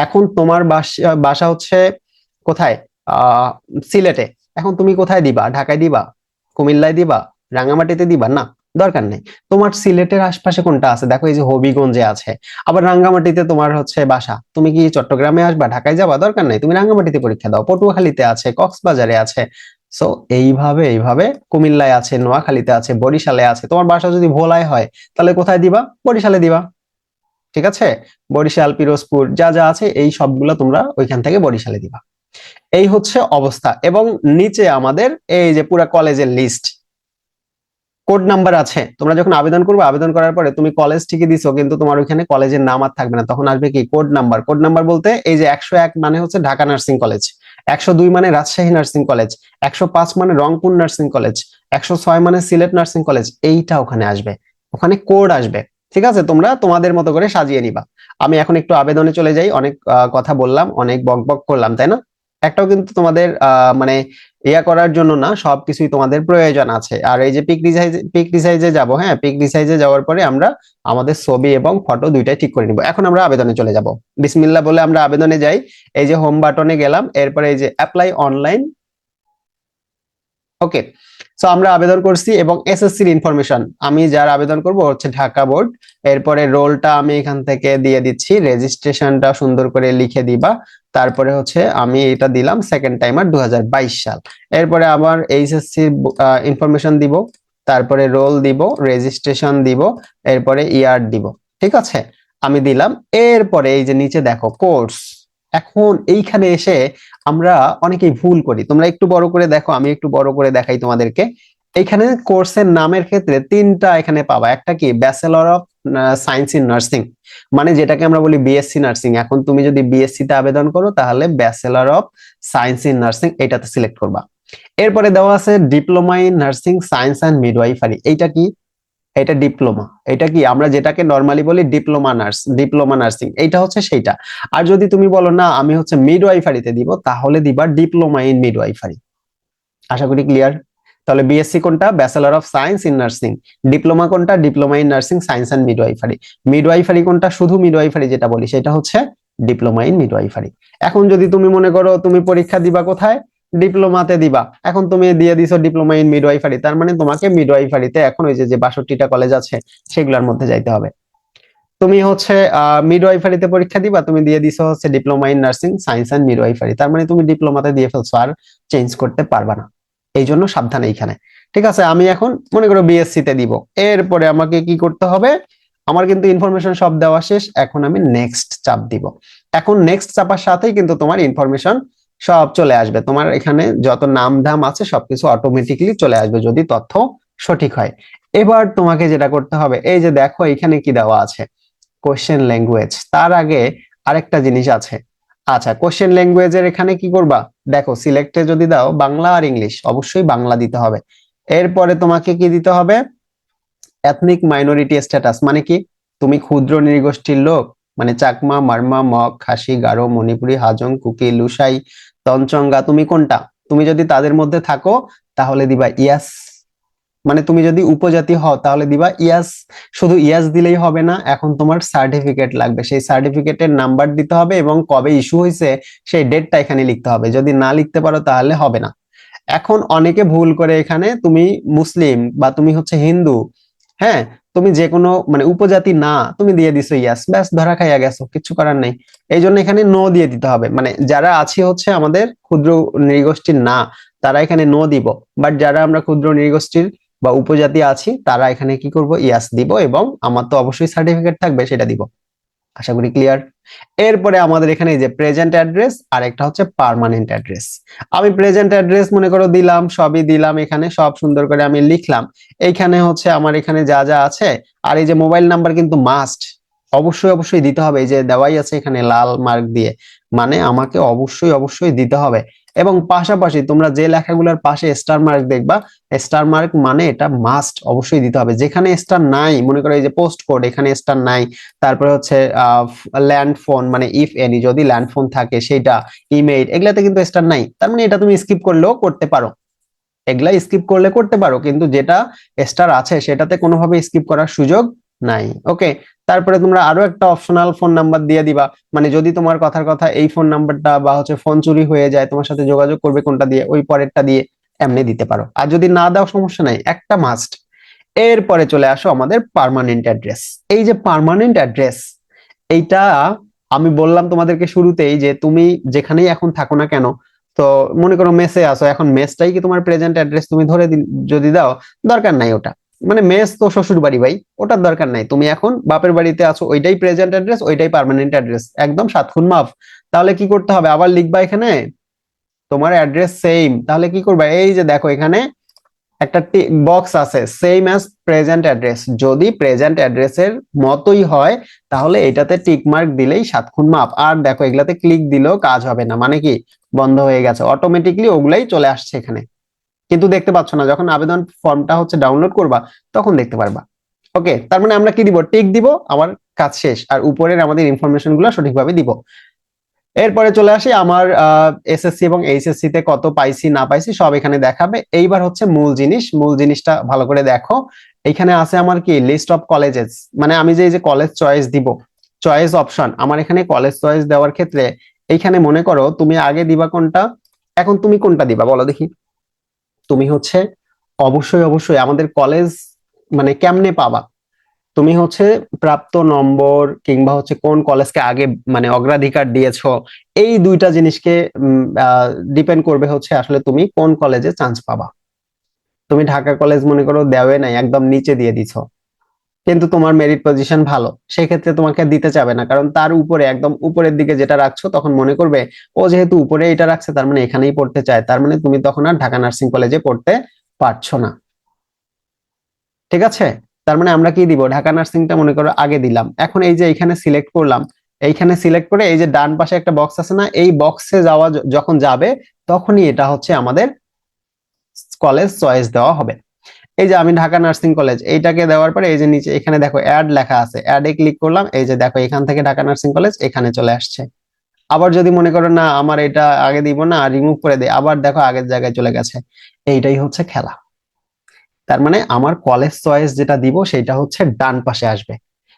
এখন তোমার বাসা হচ্ছে কোথায়, আহ সিলেটে, এখন তুমি কোথায় দিবা, ঢাকায় দিবা, কুমিল্লায় দিবা, রাঙ্গামাটিতে দিবা না, দরকার নেই। তোমার সিলেটের আশপাশে কোনটা আছে দেখো, এই যে হবিগঞ্জে আছে, আবার রাঙ্গামাটিতে তোমার হচ্ছে বাসা, তুমি কি চট্টগ্রামে আসবা, ঢাকায় যাবা, দরকার নাই, তুমি রাঙ্গামাটিতে পরীক্ষা দাও, পটুয়াখালীতে আছে, কক্সবাজারে আছে। সো এইভাবে কুমিল্লায় আছে, নোয়াখালীতে আছে, বরিশালে আছে। তোমার বাসা যদি ভোলায় হয় তাহলে কোথায় দিবা, বরিশালে দিবা, ঠিক আছে? বরিশাল, পিরোজপুর যা যা আছে এই সবগুলো তোমরা ওইখান থেকে বরিশালে দিবা। এই হচ্ছে অবস্থা। এবং নিচে আমাদের এই যে পুরা কলেজের লিস্ট, কোড নাম্বার আছে। তোমরা যখন আবেদন করবে, আবেদন করার পরে তুমি কলেজ ঠিকই দিছো, কিন্তু তোমার ওইখানে কলেজের নাম আর থাকবে না, তখন আসবে কি কোড নাম্বার। কোড নাম্বার বলতে এই যে 101 মানে হচ্ছে ঢাকা নার্সিং কলেজ, 102 মানে রাজশাহী নার্সিং কলেজ, 105 মানে রংপুর নার্সিং কলেজ, 106 মানে সিলেট নার্সিং কলেজ, এইটা ওখানে আসবে, ওখানে কোড আসবে। ঠিক আছে, তোমরা তোমাদের মতো করে সাজিয়ে নিবা। আমি এখন একটু আবেদনে চলে যাই, অনেক কথা বললাম, অনেক বকবক করলাম, তাই না? একটাও কিন্তু তোমাদের মানে ইয়া করার জন্য না, সবকিছুই তোমাদের প্রয়োজন আছে। আর এই যে পিক রিসাইজে যাব, হ্যাঁ, পিক রিসাইজে যাওয়ার পরে আমরা আমাদের ছবি এবং ফটো দুইটাই ঠিক করে নিব। এখন আমরা আবেদনে চলে যাব, বিসমিল্লাহ বলে আমরা আবেদনে যাই। এই যে হোম বাটনে গেলাম, এরপরে এই যে অ্যাপ্লাই অনলাইন, ওকে। সো আমরা আবেদন করছি এবং এসএসসির ইনফরমেশন, আমি যার আবেদন করব হচ্ছে ঢাকা বোর্ড। এরপরে রোলটা আমি এখান থেকে দিয়ে দিচ্ছি, রেজিস্ট্রেশনটা সুন্দর করে লিখে দিবা। তারপরে হচ্ছে আমি এটা দিলাম সেকেন্ড টাইমার 2022 সাল। এরপরে আবার এইচএসসি ইনফরমেশন দিব, তারপরে রোল দিব, রেজিস্ট্রেশন দিব, এরপরে ইয়ার দিব। ঠিক আছে, আমি দিলাম। এরপরে এই যে নিচে দেখো কোর্স। এখন এইখানে এসে আমরা অনেকেই ভুল করি, তোমরা একটু বড় করে দেখো, আমি একটু বড় করে দেখাই তোমাদেরকে। এইখানে কোর্সের নামের ক্ষেত্রে তিনটা এখানে পাবা। একটা কি bachelor of science in nursing, মানে যেটাকে আমরা বলি বিএসসি নার্সিং। এখন তুমি যদি বিএসসি তে আবেদন করো তাহলে bachelor of science in nursing এটাতে সিলেক্ট করবা। এরপরে দেওয়া আছে diploma in nursing science and midwifery, এইটা কি? এটা ডিপ্লোমা। এটা কি আমরা যেটাকে নরমালি বলি ডিপ্লোমা নার্সিং, এইটা হচ্ছে সেইটা। আর যদি তুমি বলো না আমি হচ্ছে মিডওয়াইফারিতে দিব, তাহলে দিবা ডিপ্লোমা ইন মিডওয়াইফারি। আশা করি ক্লিয়ার। তাহলে বিএসসি কোনটা? Bachelor of science in nursing. Diploma কোনটা? Diploma in nursing science and midwifery. Midwifery কোনটা? শুধু মিডওয়াইফারি যেটা বলি সেটা হচ্ছে ডিপ্লোমা ইন মিডওয়াইফারি। এখন যদি তুমি মনে করো তুমি পরীক্ষা দিবা কোথায়? ডিপ্লোমাতে দিবা। এখন তুমি দিয়ে দিছো ডিপ্লোমা ইন মিডওয়াইফারি, তার মানে তোমাকে মিডওয়াইফারিতে এখন ওই যে 62টা কলেজ আছে সেগুলোর মধ্যে যাইতে হবে। তুমি হচ্ছে মিডওয়াইফারিতে পরীক্ষা দিবা, তুমি দিয়ে দিছো হচ্ছে diploma in nursing science and midwifery, তার মানে তুমি ডিপ্লোমাতে দিয়ে ফেলছো, আর চেঞ্জ করতে পারবা না। এই জন্য সাবধান এইখানে। ঠিক আছে, আমি এখন মনে করো বিএসসি তে দিব। এরপরে আমাকে কি করতে হবে? আমার কিন্তু ইনফরমেশন সব দেওয়া শেষ, এখন আমি নেক্সট চাপ দিব। এখন নেক্সট চাপার সাথেই কিন্তু তোমার ইনফরমেশন সব চলে আসবে, তোমার এখানে যত নাম ধাম আছে সবকিছু অটোমেটিকলি চলে আসবে যদি তথ্য সঠিক হয়। এবার তোমাকে যেটা করতে হবে, এই যে দেখো এখানে কি দেওয়া আছে, কোশ্চেন ল্যাঙ্গুয়েজ। তার আগে আরেকটা জিনিস আছে। আচ্ছা, কোশ্চেন ল্যাঙ্গুয়েজের এখানে কি করবা? দেখো সিলেক্টে যদি দাও বাংলা আর ইংলিশ, অবশ্যই বাংলা দিতে হবে। এরপরে তোমাকে কি দিতে হবে? এথনিক মাইনরিটি স্ট্যাটাস, মানে কি? তুমি ক্ষুদ্র নৃগোষ্ঠীর লোক, মানে চাকমা, মারমা, মগ, খাসি, গারো, মণিপুরি, হাজং, কুকি, লুসাই, তঞ্চঙ্গা, তুমি কোনটা? তুমি যদি তাদের মধ্যে থাকো তাহলে দিবা ইয়াস। মানে তুমি যদি উপজাতি হও তাহলে দিবা ইয়াস। শুধু ইয়াস দিলেই হবে না, এখন তোমার সার্টিফিকেট লাগবে, সেই সার্টিফিকেটের নাম্বার দিতে হবে এবং কবে ইস্যু হয়েছে সেই ডেটটা এখানে লিখতে হবে। যদি না লিখতে পারো তাহলে হবে না। এখন অনেকে ভুল করে এখানে তুমি মুসলিম বা তুমি হচ্ছে হিন্দু, হ্যাঁ, তুমি যে কোনো মানে উপজাতি না, তুমি দিয়ে দিছো ইয়াস, ব্যাস ধরা খাইয়া গেছো, কিছু করার নেই। এই জন্য এখানে নো দিয়ে দিতে হবে। মানে যারা আছি হচ্ছে আমাদের ক্ষুদ্র নৃগোষ্ঠীর না, তারা এখানে নো দিব। বাট যারা আমরা ক্ষুদ্র নৃগোষ্ঠীর বা উপজাতি আছি তারা এখানে কি করব? ইয়াস দিব, এবং আমার তো অবশ্যই সার্টিফিকেট থাকবে সেটা দিব। আশা করি ক্লিয়ার। এরপরে আমাদের এখানে এই যে প্রেজেন্ট অ্যাড্রেস আর একটা হচ্ছে পার্মানেন্ট অ্যাড্রেস। আমি প্রেজেন্ট অ্যাড্রেস মনে করো দিলাম, সবই দিলাম, এখানে সব সুন্দর করে আমি লিখলাম। এইখানে হচ্ছে আমার এখানে যা যা আছে, আর এই যে মোবাইল নাম্বার কিন্তু মাস্ট, অবশ্যই অবশ্যই দিতে হবে। এই যে দেওয়াই আছে এখানে লাল মার্ক দিয়ে, মানে আমাকে অবশ্যই অবশ্যই দিতে হবে। এবং পাশাপাশি তোমরা যে লেখাগুলোর পাশে স্টার মার্ক দেখবা, স্টার মার্ক মানে এটা মাস্ট অবশ্যই দিতে হবে। যেখানে স্টার নাই, মনে করো এই যে পোস্ট কোড, এখানে স্টার নাই। তারপরে হচ্ছে ল্যান্ড ফোন, মানে ইফ এনি যদি ল্যান্ড ফোন থাকে সেটা, ইমেইল, এগুলাতে কিন্তু স্টার নাই, তার মানে এটা তুমি স্কিপ করলেও করতে পারো। এগুলা স্কিপ করলে করতে পারো, কিন্তু যেটা স্টার আছে সেটাতে কোনোভাবে স্কিপ করার সুযোগ নাই। ওকে। তারপরে তোমরা আরো একটা অপশনাল ফোন নাম্বার দিয়ে দিবা, মানে যদি তোমার কথার কথা এই ফোন নাম্বারটা বা হচ্ছে ফোন চুরি হয়ে যায়, তোমার সাথে যোগাযোগ করবে কোনটা দিয়ে, ওই পরেরটা দিয়ে এমনি দিতে পারো। আর যদি না দাও সমস্যা নাই, একটা মাস্ট। এরপরে চলে আসো আমাদের পার্মানেন্ট অ্যাড্রেস। এই যে পার্মানেন্ট অ্যাড্রেস, এইটা আমি বললাম তোমাদেরকে শুরুতেই যে তুমি যেখানেই এখন থাকো না কেন, তো মনে করো মেসে আসো, এখন মেসটাই কি তোমার প্রেজেন্ট অ্যাড্রেস? তুমি ধরে যদি দাও, দরকার নাই ওটা। মানে মেস তো শ্বশুর বাড়ি ভাই, ওটার দরকার নাই। তুমি এখন বাপের বাড়িতে আছো, ওইটাই প্রেজেন্ট অ্যাড্রেস, ওইটাই পার্মানেন্ট অ্যাড্রেস, একদম 7 খুন মাফ। তাহলে কি করতে হবে? আবার লিখবা এখানে তোমার অ্যাড্রেস সেম। তাহলে কি করবা? এই যে দেখো এখানে একটা বক্স আছে সেম অ্যাজ প্রেজেন্ট অ্যাড্রেস, যদি প্রেজেন্ট অ্যাড্রেসের মতোই হয় তাহলে এটাতে টিক মার্ক দিলেই 7 খুন মাপ। আর দেখো এগুলাতে ক্লিক দিলেও কাজ হবে না, মানে কি বন্ধ হয়ে গেছে, অটোমেটিকলি ওগুলাই চলে আসছে এখানে, কিন্তু দেখতে পাচ্ছ না। যখন আবেদন ফর্মটা হচ্ছে ডাউনলোড করবা তখন দেখতে পারবা। ওকে, তার মানে আমরা কি দিব, টিক দিব, আমার কাজ শেষ, আর উপরের আমাদের ইনফরমেশন গুলো সঠিকভাবে দিব। এরপরে চলে আসি আমার এসএসসি এবং এইচএসসি তে কত পাইছি না পাইছি সব এখানে দেখাবে। এইবার হচ্ছে মূল জিনিস, মূল জিনিসটা ভালো করে দেখো। এখানে আছে আমার কি লিস্ট অফ কলেজেস, মানে আমি যে এই যে কলেজ চয়েস দিব, চয়েস অপশন, আমার এখানে কলেজ চয়েস দেওয়ার ক্ষেত্রে এইখানে মনে করো তুমি আগে দিবা কোনটা, এখন তুমি কোনটা দিবা বলো দেখি। তুমি হচ্ছে অবশ্যই অবশ্যই আমাদের কলেজ মানে কেমনে পাবা, তুমি হচ্ছে প্রাপ্ত নম্বর কিংবা হচ্ছে কোন কলেজকে আগে মানে অগ্রাধিকার দিয়েছো, এই দুইটা জিনিসকে ডিপেন্ড করবে হচ্ছে আসলে তুমি কোন কলেজে চান্স পাবা। তুমি ঢাকা কলেজ মনে করো দেওয়ে নাই, একদম নিচে দিয়ে দিছো, কিন্তু তোমার মেরিট পজিশন ভালো, সেক্ষেত্রে তোমাকে দিতে চাবে না, কারণ তার উপরে একদম উপরের দিকে যেটা রাখছো তখন মনে করবে ও যেহেতু উপরে এটা রাখছে তার মানে এখানেই পড়তে চায়, তার মানে তুমি তখন আর ঢাকা নার্সিং কলেজে পড়তে পারছো না। ঠিক আছে, তার মানে আমরা কি দিব, ঢাকা নার্সিংটা মনে করো আগে দিলাম। এখন এই যে এইখানে সিলেক্ট করলাম, এইখানে সিলেক্ট করে এই যে ডান পাশে একটা বক্স আছে না, এই বক্সে যাওয়া যখন যাবে তখনই এটা হচ্ছে আমাদের কলেজ চয়েস দেওয়া হবে। এই যে আমি ঢাকা নার্সিং কলেজ এইটাকে দেওয়ার পরে এই যে নিচে এখানে দেখো অ্যাড লেখা আছে, অ্যাডে ক্লিক করলাম, এই যে দেখো এখান থেকে ঢাকা নার্সিং কলেজ এখানে চলে আসছে। আবার যদি মনে করো না আমার এটা আগে দিব না, রিমুভ করে দেয়, আবার দেখো আগের জায়গায় চলে গেছে। এইটাই হচ্ছে খেলা। তার মানে আমার কলেজ চয়েস যেটা দিব সেটা হচ্ছে ডান পাশে আসবে।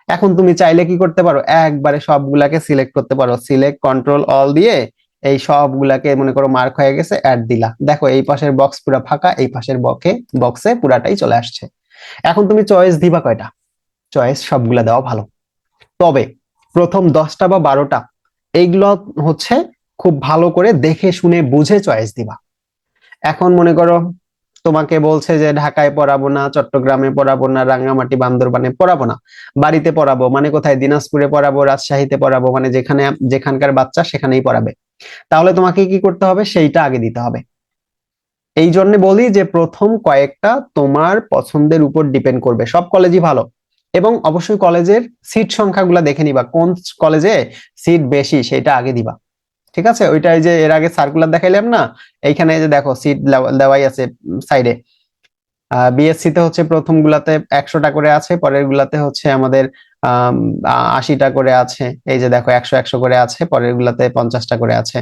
এখন তুমি চাইলে কি করতে পারো, একবারে সবগুলাকে সিলেক্ট করতে পারো, সিলেক্ট কন্ট্রোল অল দিয়ে এই সবগুলাকে মনে করো মার্ক হয়ে গেছে, অ্যাড দিলা, দেখো এই পাশের বক্স পুরো ফাঁকা, এই পাশের বক্সে পুরাটাই চলে আসছে। এখন তুমি চয়েস দিবা কয়টা, চয়েস সবগুলা দেওয়া ভালো, তবে প্রথম 10টা বা 12টা এইগুলো হচ্ছে খুব ভালো করে দেখে শুনে বুঝে চয়েস দিবা। এখন মনে করো তোমাকে বলছে যে ঢাকায় পড়াবো না, চট্টগ্রামে পড়াবো না, রাঙ্গামাটি বান্দরবানে পড়াবো না, বাড়িতে পড়াবো, মানে কোথায়, দিনাজপুরে পড়াবো, রাজশাহীতে পড়াবো, মানে যেখানে যেখানকার বাচ্চা সেখানেই পড়াবে, তাহলে তোমাকে কি করতে হবে, সেইটা আগে দিতে হবে। এই জন্য বলি যে প্রথম কয়েকটা তোমার পছন্দের উপর ডিপেন্ড করবে, সব কলেজই ভালো, এবং অবশ্যই কলেজের সিট সংখ্যাগুলো দেখে নিবা, কোন কলেজে সিট বেশি সেটা আগে দিবা। ঠিক আছে, ওইটাই যে এর আগে সার্কুলার দেখাইলাম না, এইখানে যে দেখো সিট দেওয়াই আছে সাইডে। বিএসসি তে হচ্ছে প্রথম গুলাতে 100টা করে আছে, পরের গুলাতে হচ্ছে আমাদের 80টা করে আছে, এই যে দেখো 100 করে আছে, পরের গুলাতে 50টা করে আছে,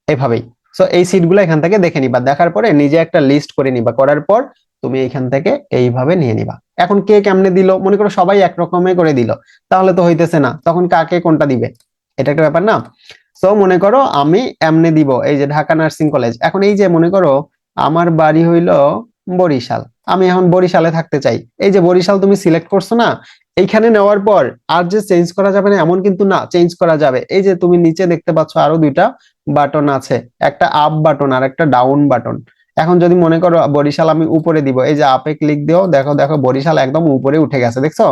এইভাবেই। সো এই সিট গুলো এখান থেকে দেখে নিবা, দেখার পরে নিজে একটা লিস্ট করে নিবা, করার পর তুমি এখান থেকে এইভাবে নিয়ে নিবা। এখন কে কেমনে দিল, মনে করো সবাই একরকমে করে দিল, তাহলে তো হইতেছে না, তখন কাকে কোনটা দিবে, এটা একটা ব্যাপার না। সো মনে করো আমি এমনি দিব, এই যে ঢাকা নার্সিং কলেজ, এখন এই যে মনে করো আমার বাড়ি হইলো বরিশাল, আমি এখন বরিশালে থাকতে চাই, এই যে বরিশাল তুমি সিলেক্ট করছো না, এইখানে নেওয়ার পর আর যে চেঞ্জ করা যাবে না এমন কিন্তু না, চেঞ্জ করা যাবে। এই যে তুমি নিচে দেখতে পাচ্ছ আরো দুইটা বাটন আছে, একটা আপ বাটন আর একটা ডাউন বাটন। এখন যদি মনে করো বরিশাল আমি উপরে দিব, এই যে আপে ক্লিক দিও, দেখো দেখো বরিশাল একদম উপরে উঠে গেছে, দেখছো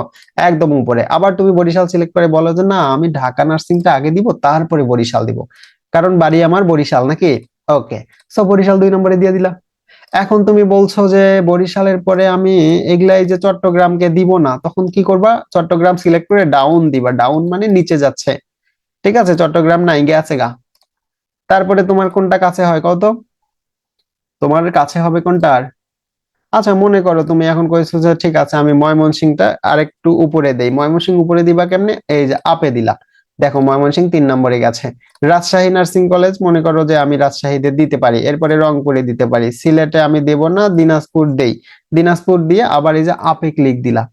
একদম উপরে। আবার তুমি বরিশাল সিলেক্ট করে বলো যে না আমি ঢাকা নার্সিংটা আগে দিব তারপরে বরিশাল দিব, কারণ বাড়ি আমার বরিশাল নাকি। ওকে, সো বরিশাল 2 নম্বরে দিয়ে দিলাম। এখন তুমি বলছো যে বরিশালের পরে আমি এগুলাই যে চট্টগ্রামকে দিব না, তখন কি করবা, চট্টগ্রাম সিলেক্ট করে ডাউন দিবা, ডাউন মানে নিচে যাচ্ছে। ঠিক আছে, চট্টগ্রাম নাই গেছে গা। তারপরে তোমার কোনটা কাছে হয় কত, তোমার কাছে হবে কোনটার, আচ্ছা মনে করো তুমি এখন কইছো যে ঠিক আছে আমি ময়মনসিংহটা আরেকটু উপরে দেই, ময়মনসিংহ উপরে দিবা কেমনে, এই যে আপে দিলা, দেখো ময়মনসিংহ 3 নম্বরে গেছে। রাজশাহী নার্সিং কলেজ মনে করো যে আমি রাজশাহীতে দিতে পারি, এরপরে রংপুরে দিতে পারি, সিলেটে আমি দেব না, দিনাজপুর দেই, দিনাজপুর দিয়ে আবার এই যে আপে ক্লিক দিলা।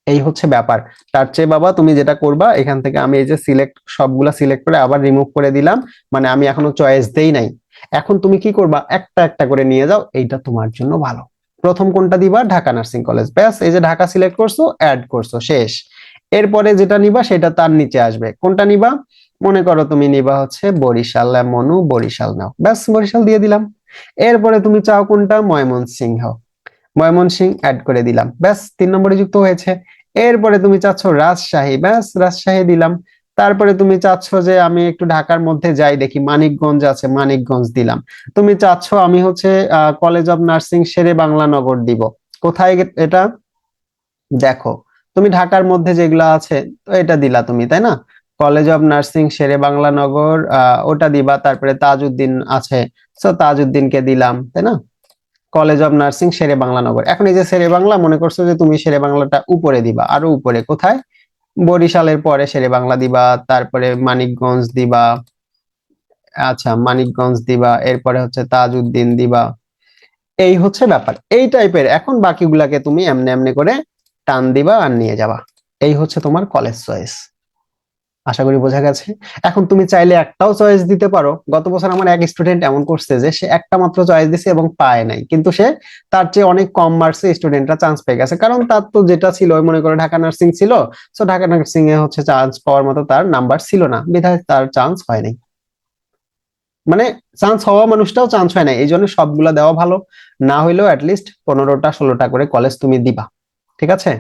এই হচ্ছে ব্যাপার। তার চেয়ে বাবা তুমি যেটা করবা, এখান থেকে আমি এই যে সিলেক্ট সবগুলা সিলেক্ট করে আবার রিমুভ করে দিলাম, মানে আমি এখনো চয়েস দেই নাই। এখন তুমি কি করবা, একটা একটা করে নিয়ে যাও, এইটা তোমার জন্য ভালো। প্রথম কোনটা দিবা, ঢাকা নার্সিং কলেজ, ব্যাস এই যে ঢাকা সিলেক্ট করছো, অ্যাড করছো, শেষ। এরপরে যেটা নিবা সেটা তার নিচে আসবে, কোনটা নিবা, মনে করো তুমি নিবা হচ্ছে বরিশাল, মনু বরিশাল নাও, ব্যাস বরিশাল দিয়ে দিলাম। এরপরে তুমি চাও কোনটা, ময়মনসিংহ, ময়মনসিংহ অ্যাড করে দিলাম, ব্যাস 3 নম্বরে যুক্ত হয়েছে। এরপরে তুমি চাচ্ছ রাজশাহী, ব্যাস রাজশাহী দিলাম। তারপরে তুমি চাচ্ছ যে আমি একটু ঢাকার মধ্যে যাই, দেখি মানিকগঞ্জ আছে, মানিকগঞ্জ দিলাম। তুমি চাচ্ছ আমি হচ্ছে কলেজ অফ নার্সিং শেরে বাংলা নগর দিব। কোথায় এটা দেখো, তুমি ঢাকার মধ্যে যেগুলো আছে তো এটা দিলা তুমি, তাই না? কলেজ অফ নার্সিং শেরে বাংলা নগর, ওটা দিবা। তারপরে তাজউদ্দিন আছে, তো তাজউদ্দিনকে দিলাম, তাই না? কলেজ অফ নার্সিং শেরে বাংলা নগর। এখন এই যে শেরে বাংলা, মনে করছো যে তুমি শেরে বাংলাটা উপরে দিবা, আরো উপরে কোথায়? বরিশালের পরে শেরে বাংলা দিবা, তারপরে মানিকগঞ্জ দিবা। আচ্ছা, মানিকগঞ্জ দিবা, এরপরে হচ্ছে তাজউদ্দিন দিবা। এই হচ্ছে ব্যাপার, এই টাইপের। এখন বাকিগুলাকে তুমি এমনি এমনি করে টান দিবা আর নিয়ে যাবা। এই হচ্ছে তোমার কলেজ চয়েস। আশা করি বোঝা গেছে। এখন তুমি চাইলে একটাও চয়েস দিতে পারো। গত বছর আমার এক স্টুডেন্ট এমন করছে যে সে একটা মাত্র চয়েস দিছে এবং পায় নাই, কিন্তু সে তার চেয়ে অনেক কম মার্কসে স্টুডেন্টরা চান্স পেয়ে গেছে। কারণ তার তো যেটা ছিল, ওই মনে করো ঢাকা নার্সিং ছিল, তো ঢাকা নার্সিং এ হচ্ছে চান্স পাওয়ার মতো তার নাম্বার ছিল না, বিধায় তার চান্স হয় নাই। মানে চান্স হওয়া মানুষটাও চান্স হয় না, এই জন্য সবগুলা দেওয়া ভালো। না হইলেও অ্যাটলিস্ট 15টা 16টা করে কলেজ তুমি দিবা, ঠিক আছে?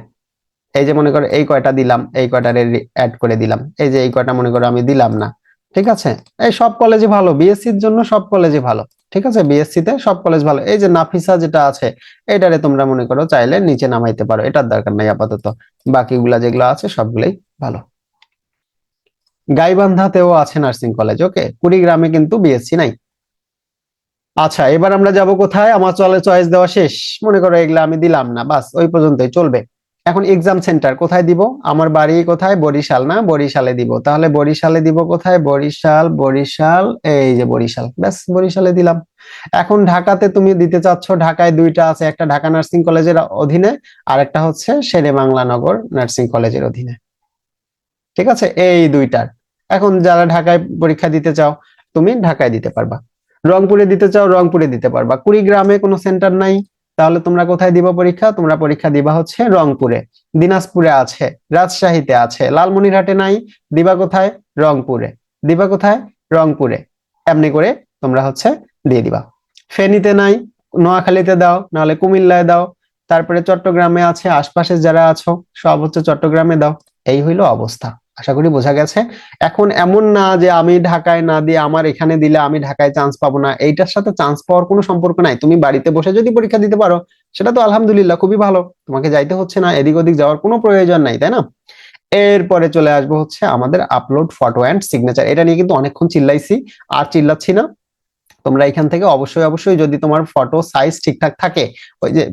এই যে মনে করো এই কয়টা দিলাম, এই কয়টা অ্যাড করে দিলাম, এই যে এই কয়টা মনে করো আমি দিলাম না, ঠিক আছে? এই সব কলেজে ভালো, বিএসসির জন্য সব কলেজে ভালো, ঠিক আছে? বিএসসি তে সব কলেজ ভালো। এই যে নাফিসা যেটা আছে, এটারে তোমরা মনে করো চাইলে নিচে নামাইতে পারো, এটার দরকার নাই আপাতত। বাকিগুলা যেগুলো আছে সবগুলাই ভালো। গাইবান্ধাতেও আছে নার্সিং কলেজ, ওকে। কুড়িগ্রামে কিন্তু বিএসসি নাই। আচ্ছা, এবার আমরা যাব কোথায়? আমার চলে চয়েস দেওয়া শেষ। মনে করো এগুলা আমি দিলাম না, বাস ওই পর্যন্তই চলবে। এখন এক্সাম সেন্টার কোথায় দিব? আমার বাড়ি কোথায়? বরিশাল, না? বরিশালে দিব। তাহলে বরিশালে দিব কোথায়? বরিশাল, বরিশাল, এই যে বরিশাল, ব্যাস বরিশালে দিলাম। এখন ঢাকাতে তুমি দিতে চাচ্ছ, ঢাকায় দুইটা আছে, একটা ঢাকা নার্সিং কলেজের অধীনে আর একটা হচ্ছে শেরে বাংলা নগর নার্সিং কলেজের অধীনে, ঠিক আছে? এই দুইটার। এখন যারা ঢাকায় পরীক্ষা দিতে চাও তুমি ঢাকায় দিতে পারবা, রংপুরে দিতে চাও রংপুরে দিতে পারবা। কুড়িগ্রামে কোনো সেন্টার নাই, তাহলে তোমরা কোথায় দিবা পরীক্ষা? তোমরা পরীক্ষা দিবা হচ্ছে রংপুরে। দিনাজপুরে আছে, রাজশাহীতে আছে, লালমনিরহাটে নাই, দিবা কোথায়? রংপুরে। দিবা কোথায়? রংপুরে। এমনি করে তোমরা হচ্ছে দিয়ে দিবা। ফেনীতে নাই, নোয়াখালীতে দাও, নাহলে কুমিল্লায় দাও। তারপরে চট্টগ্রামে আছে, আশপাশে যারা আছো সব হচ্ছে চট্টগ্রামে দাও। এই হইলো অবস্থা। আশা করি বোঝা গেছে। এখন এমন না যে আমি ঢাকায় না দিয়ে আমার এখানে দিলে আমি ঢাকায় চান্স পাবো না, এইটার সাথে চান্স পাওয়ার কোনো সম্পর্ক নাই। তুমি বাড়িতে বসে যদি পরীক্ষা দিতে পারো সেটা তো আলহামদুলিল্লাহ, খুবই ভালো। তোমাকে যাইতে হচ্ছে না, এদিক ওদিক যাওয়ার কোনো প্রয়োজন নাই, তাই না? এরপরে চলে আসবো হচ্ছে আমাদের আপলোড ফটো অ্যান্ড সিগনেচার। এটা নিয়ে কিন্তু অনেকক্ষণ চিল্লাইছি, আর চিল্লাচ্ছি না। তোমরা এখান থেকে অবশ্যই অবশ্যই যদি তোমার ফটো সাইজ ঠিকঠাক থাকে, ওই যে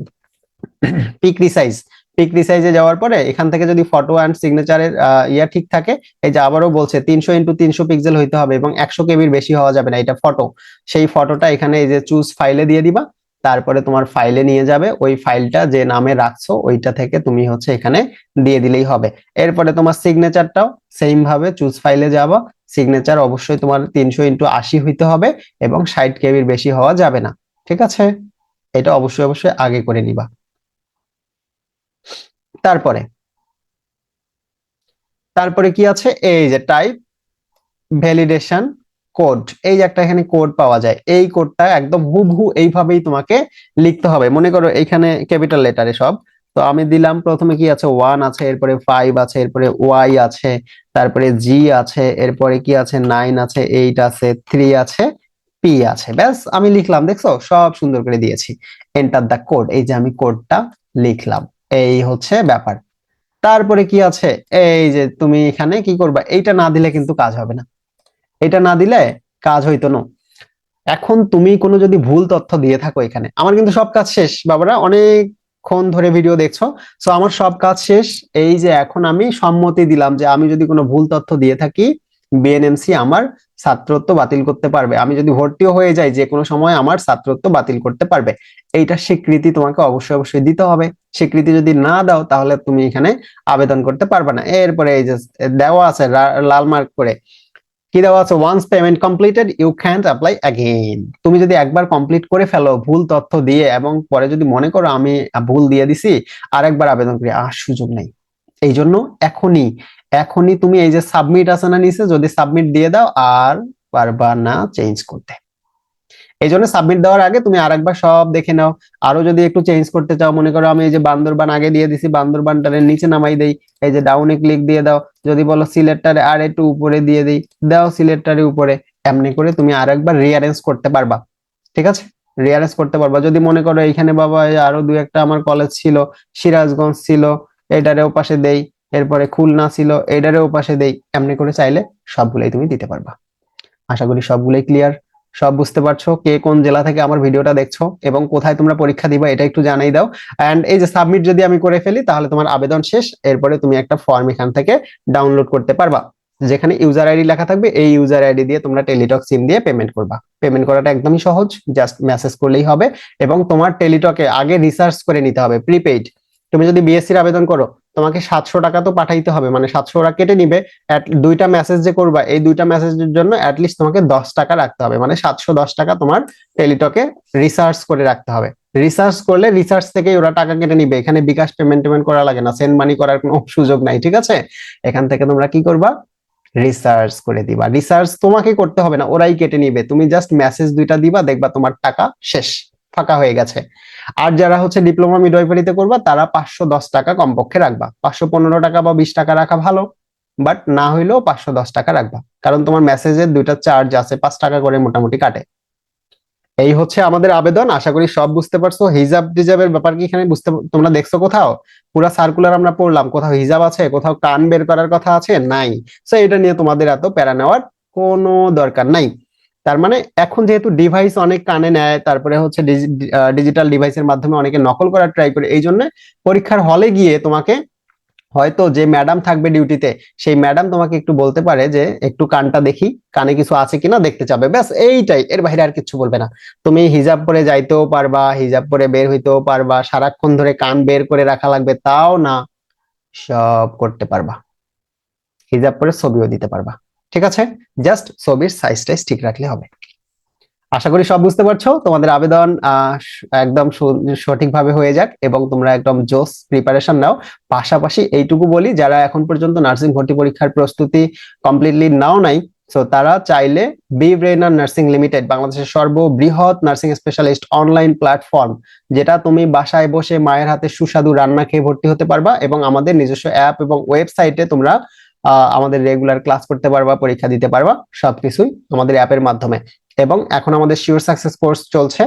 পিক রিসাইজ, পিক রিসাইজে যাওয়ার পরে এখান থেকে যদি ফটো অ্যান্ড সিগনেচারের ইয়া ঠিক থাকে, এই যে আবারও বলছে 300x300 পিক্সেল হইতে হবে এবং 100 কেবির বেশি হওয়া যাবে না, এটা ফটো। সেই ফটোটা এখানে এই যে চুজ ফাইলে দিয়ে দিবা। তারপরে তোমার ফাইলে নিয়ে যাবে, ওই ফাইলটা যে নামে রাখছো ওইটা থেকে তুমি হচ্ছে এখানে দিয়ে দিলেই হবে। এরপরে তোমার সিগনেচারটাও সেম ভাবে চুজ ফাইলে যাবা। সিগনেচার অবশ্যই তোমার 300x80 হইতে হবে এবং 60 কেবির বেশি হওয়া যাবে না, ঠিক আছে? এটা অবশ্যই অবশ্যই আগে করে নিবা। তারপরে তারপরে কি আছে? এই যে টাইপ ভ্যালিডেশন কোড, এই যে একটা এখানে কোড পাওয়া যায়, এই কোডটা একদম হুবহু এইভাবেই তোমাকে লিখতে হবে। মনে করো এখানে ক্যাপিটাল লেটারে সব। তো আমি দিলাম, প্রথমে কি আছে? 1 আছে, এরপরে 5 আছে, এরপরে ওয়াই আছে, তারপরে জি আছে, এরপরে কি আছে? 9 আছে, 8 আছে, 3 আছে, পি আছে। ব্যাস আমি লিখলাম, দেখছো সব সুন্দর করে দিয়েছি। এন্টার দা কোড, এই যে আমি কোডটা লিখলাম। এই হচ্ছে ব্যাপার। তারপরে কি আছে? এই যে তুমি এখানে কি করবা, এইটা না দিলে কিন্তু কাজ হবে না, এটা না দিলে কাজ হইতো না। এখন তুমি কোনো যদি ভুল তথ্য দিয়ে থাকো এখানে, আমার কিন্তু সব কাজ শেষ বাবারা, অনেকক্ষণ ধরে ভিডিও দেখছো, সো আমার সব কাজ শেষ। এই যে এখন আমি সম্মতি দিলাম যে আমি যদি কোনো ভুল তথ্য দিয়ে থাকি, বিএনএমসি আমার ছাত্রত্ব বাতিল করতে পারবে। আমি যদি ভর্তিও হয়ে যাই যে কোনো সময় আমার ছাত্রত্ব বাতিল করতে পারবে। এইটা স্বীকৃতি তোমাকে অবশ্যই অবশ্যই দিতে হবে। স্বীকৃতি যদি না দাও তাহলে তুমি এখানে আবেদন করতে পারবে না। এরপরে এই যে দেওয়া আছে লাল মার্ক করে, কি দেওয়া আছে? Once payment completed you can't apply again. তুমি যদি একবার কমপ্লিট করে ফেলো ভুল তথ্য দিয়ে এবং পরে যদি মনে করো আমি ভুল দিয়ে দিছি, আরেকবার আবেদন করি, আর সুযোগ নেই। এই জন্য এখনই এখনই তুমি এই যে সাবমিট আছে না নিচে, যদি সাবমিট দিয়ে দাও আর পারবা না চেঞ্জ করতে। এই জন্য সাবমিট দেওয়ার আগে তুমি আরেকবার সব দেখে নাও। আরো যদি একটু চেঞ্জ করতে চাও, মনে করো আমি এই যে বান্দরবান আগে দিয়ে দিছি, বান্দরবানটারে নিচে নামাই দেই, এই যে ডাউনে ক্লিক দিয়ে দাও। যদি বলো সিলেক্টটারে আর একটু উপরে দিয়ে দিই, দাও সিলেক্টটারে উপরে। এমনি করে তুমি আরেকবার রিঅ্যারেঞ্জ করতে পারবা, ঠিক আছে? রিঅ্যারেঞ্জ করতে পারবা। যদি মনে করো এইখানে বাবা এই আরো দুই একটা আমার কলেজ ছিল, সিরাজগঞ্জ ছিল, এটারেও পাশে দেই, এরপরে খুলনা ছিল, এটারেও পাশে দেই, এমনি করে চাইলে সবগুলাই তুমি দিতে পারবা। আশা করি সবগুলাই ক্লিয়ার, সব বুঝতে পারছো। কে কোন জেলা থেকে আমার ভিডিওটা দেখছো এবং কোথায় তোমরা পরীক্ষা দিবা এটা একটু জানাই দাও। এন্ড এই যে সাবমিট যদি আমি করে ফেলি তাহলে তোমার আবেদন শেষ। এরপরে তুমি একটা ফর্ম এখান থেকে ডাউনলোড করতে পারবা, যেখানে ইউজার আইডি লেখা থাকবে। এই ইউজার আইডি দিয়ে তোমরা টেলিটক সিম দিয়ে পেমেন্ট করবা। পেমেন্ট করাটা একদমই সহজ, জাস্ট মেসেজ করলেই হবে। এবং তোমার টেলিটকে আগে রিসার্চ করে নিতে হবে প্রিপেইড। তুমি যদি বিএসসির আবেদন করো, তোমাকে 700 টাকা তো পাঠাইতে হবে, মানে 700 ওরা কেটে নিবে। দুইটা মেসেজ যে করবা, এই দুইটা মেসেজের জন্য অ্যাটলিস্ট তোমাকে 10 টাকা রাখতে হবে, মানে 710 টাকা তোমার টেলিটকে রিসার্চ করে রাখতে হবে। রিসার্চ করলে রিসার্চ থেকে ওরা টাকা কেটে নিবে। এখানে বিকাশ পেমেন্ট করা লাগে না, সেন্ড মানি করার কোনো সুযোগ নাই, ঠিক আছে? এখান থেকে তোমরা কি করবা, রিসার্চ করে দিবা। রিসার্চ তোমাকে করতে হবে না, ওরাই কেটে নিবে। তুমি জাস্ট মেসেজ দুইটা দিবা, দেখবা তোমার টাকা শেষ, ফাঁকা হয়ে গেছে। আর যারা হচ্ছে ডিপ্লোমা মিডওয়াইফারিতে করবা তারা 510 টাকা কমপক্ষে রাখবা। 515 টাকা বা 20 টাকা রাখা ভালো, বাট না হইলেও 510 টাকা রাখবা, কারণ তোমার মেসেজের দুইটা চার্জ আছে, 5 টাকা করে মোটামুটি কাটে। এই হচ্ছে আমাদের আবেদন। আশা করি সব বুঝতে পারছো। হিজাব টিজাবের ব্যাপার কি এখানে বুঝতে তোমরা দেখছো কোথাও? পুরো সার্কুলার আমরা পড়লাম, কোথাও হিজাব আছে, কোথাও কান বের করার কথা আছে? নাই। সো এটা নিয়ে তোমাদের এত প্যারা নেওয়ার কোনো দরকার নাই। তার মানে এখন যেহেতু ডিভাইস অনেক কানে নেয়, তারপরে হচ্ছে ডিজিটাল ডিভাইসের মাধ্যমে অনেকে নকল করার ট্রাই করে, এই জন্য পরীক্ষার হলে গিয়ে তোমাকে হয়তো যে ম্যাডাম থাকবে ডিউটিতে, সেই ম্যাডাম তোমাকে একটু বলতে পারে যে একটু কানটা দেখি, কানে কিছু আছে কিনা দেখতে চাবে, ব্যাস এইটাই, এর বাইরে আর কিছু বলবে না। তুমি হিজাব পরে যাইতেও পারবা, হিজাব পরে বের হইতেও পারবা, সারাক্ষণ ধরে কান বের করে রাখা লাগবে তাও না, সব করতে পারবা। হিজাব পরে ছবিও দিতে পারবা, ঠিক আছে? জাস্ট ছবির সাইজ টাইজ ঠিক রাখলে হবে। আশা করি সব বুঝতে পারছো। তোমাদের আবেদন একদম সঠিকভাবে হয়ে যাক এবং তোমরা একদম জোস প্রিপারেশন নাও। পাশাপাশি এইটুকু বলি, যারা এখন পর্যন্ত নার্সিং ভর্তি পরীক্ষার প্রস্তুতি কমপ্লিটলি নাও নাই, সো তারা চাইলে বি ব্রেইনার নার্সিং লিমিটেড, বাংলাদেশের সর্ববৃহৎ নার্সিং স্পেশালিস্ট অনলাইন প্ল্যাটফর্ম, যেটা তুমি বাসায় বসে মায়ের হাতে সুস্বাদু রান্না খেয়ে ভর্তি হতে পারবা, এবং আমাদের নিজস্ব অ্যাপ এবং ওয়েবসাইটে তোমরা আমাদের রেগুলার ক্লাস করতে পারবা, পরীক্ষা দিতে পারবা, সবকিছুই আমাদের অ্যাপের মাধ্যমে। এবং এখন আমাদের শিওর সাকসেস কোর্স চলছে,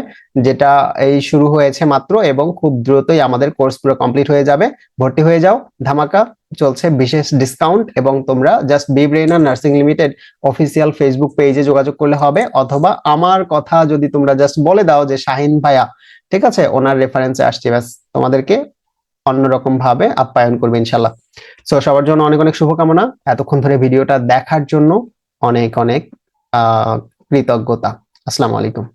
যেটা এই শুরু হয়েছে মাত্র, এবং খুব দ্রুতই আমাদের কোর্স পুরো কমপ্লিট হয়ে যাবে। ভর্তি হয়ে যাও, ধামাকা চলছে, বিশেষ ডিসকাউন্ট। এবং তোমরা just be ব্রেইনার nursing limited official Facebook পেজে যোগাযোগ করলে হবে, অথবা আমার কথা যদি তোমরা জাস্ট বলে দাও যে শাহিন ভাইয়া, ঠিক আছে, ওনার রেফারেন্সে আসছে, ব্যাস তোমাদেরকে অন্যরকম ভাবে আপ্যায়ন করবে ইনশাল্লাহ। সো সবার জন্য অনেক অনেক শুভকামনা। এতক্ষণ ধরে ভিডিওটা দেখার জন্য অনেক অনেক কৃতজ্ঞতা। আসসালামু আলাইকুম।